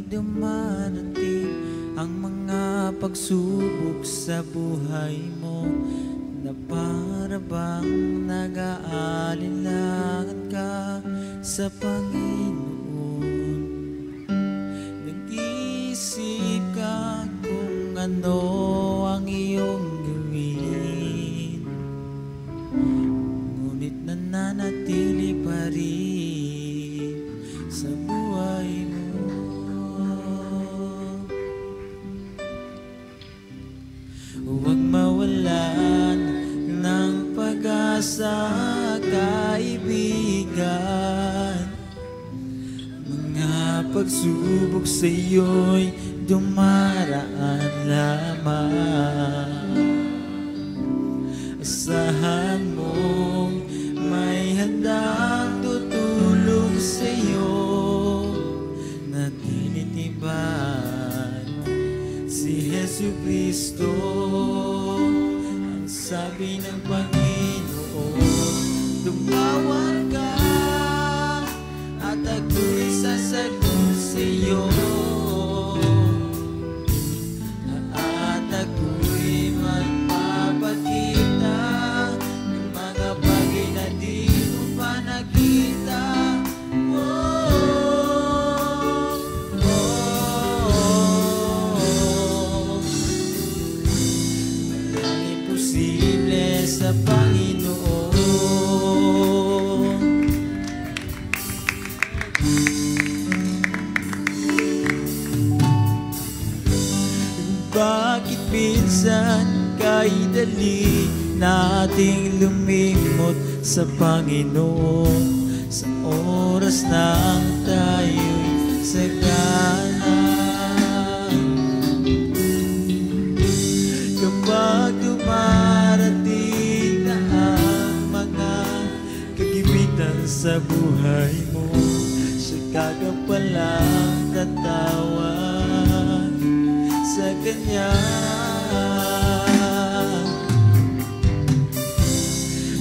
Dumarating ang mga pagsubok sa buhay mo, na para bang nag-aalinlangan ka sa Panginoon. Nag-iisip ka kung ano ang iyong gawin, ngunit nananatili pa rin sa buhay mo. Huwag mawalan ng pag-asa, kaibigan. Mga pagsubok sa iyo'y dumaraan lamang. Asahan mong may handang tutulong sa iyo na tinitibay si Jesucristo. Ang sabi ng Panginoon, tumawag ka at ako'y sasagot sa iyo, at ako'y magpapakita ng mga bagay na di mo pa nakita. Sa Panginoon, bakit minsan kay dali nating lumimot sa Panginoon sa oras nang tayo'y sagana? Kapag dumarating na ang mga kagipitan sa buhay mo, siya ka palang tatawag sa Kanya.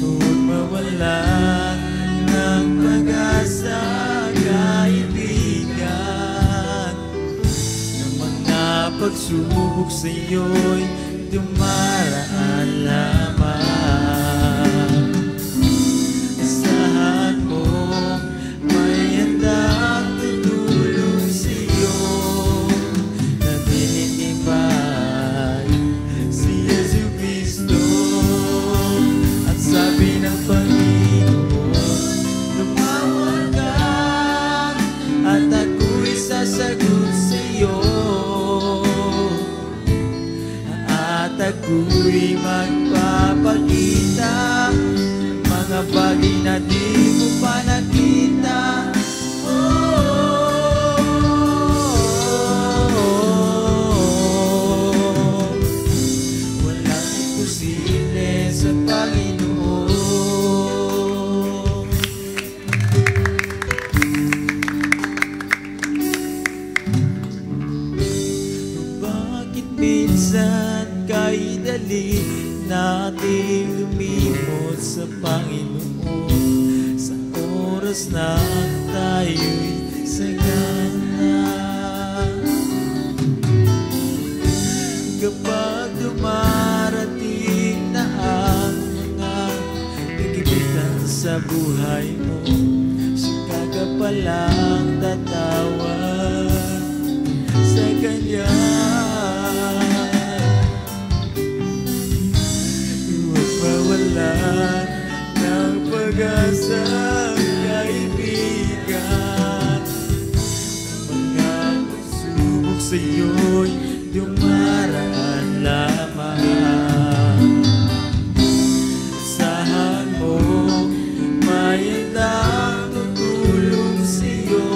Huwag mawalan ng pag-asa, kaibigan. Ang mga pagsubok sa iyo'y dumaraan lamang. Asahan mo may handang tutulong sa iyo na tinitibay si Jesucristo. At sabi ng Panginoon, tumawag ka at ako'y sasagot sa iyo, at ako'y magpapakita mga bagay na di mo pa nakita. Walang imposible sa Panginoon. Bakit minsan kay dali nating lumimot sa Panginoon sa oras na tayo'y sagana? Kapag dumarating na ang mga kagipitan sa buhay mo, siya ka palang tatawag sa Kanya. Mawalan ng pag-asa, kaibigan. Mga pagsubok sa iyo'y dumaraan lamang. Asahan mo may handang tutulong sa iyo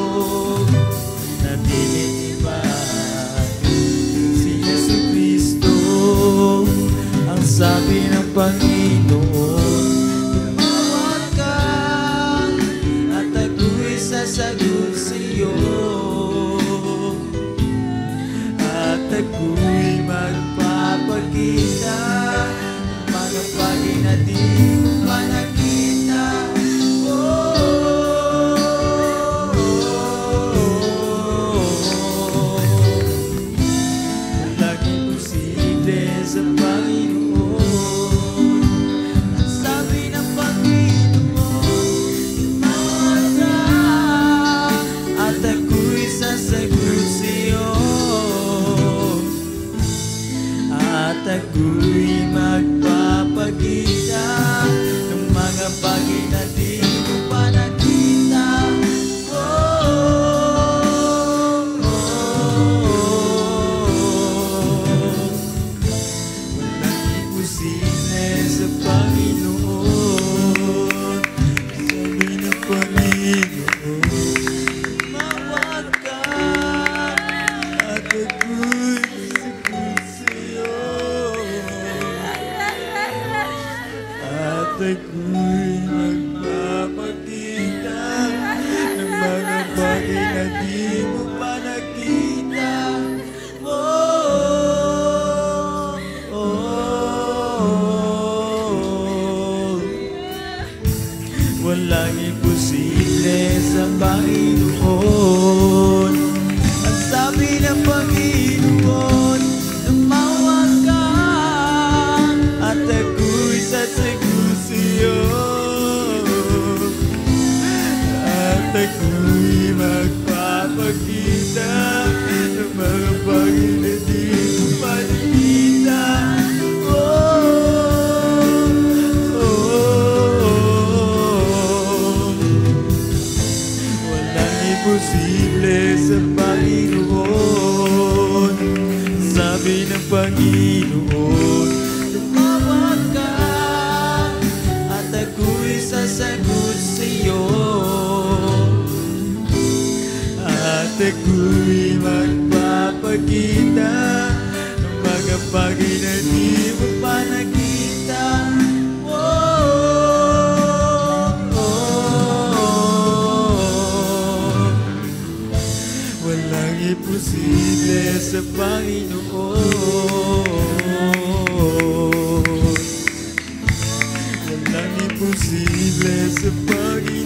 na tinitibay si Jesucristo. Ang sabi ng Panginoon, tumawag ka at ako'y sasagot sagot sa'yo, at ako'y magpapakita ng mga bagay na di mo pa nakita. Walang imposible sa Panginoon. Ang sabi ng Panginoon, mawag ka, at ako'y sasagot sa'yo, at ako'y magpapakita ng mga bagay na di mo pa nakita. Walang imposible sa Panginoon. Sabi ng Panginoon, mawag ka, at ako'y sasagot sa'yo, at ako'y magpapakita ng mga bagay na di mo pa nakita. Walang imposible sa Panginoon. Ang sabi ng Panginoon, tumawag ka, at ako'y sasagot sa'yo, at ako'y magpapakita ng mga bagay na di mo pa nakita. Walang imposible sa Panginoon. Sabi ng Panginoon, tumawag ka, at ako'y sasagot sa'yo, at ako'y magpapakita ng mga bagay na di mo pa nakita. Walang imposible sa Panginoon. Walang imposible sa Panginoon.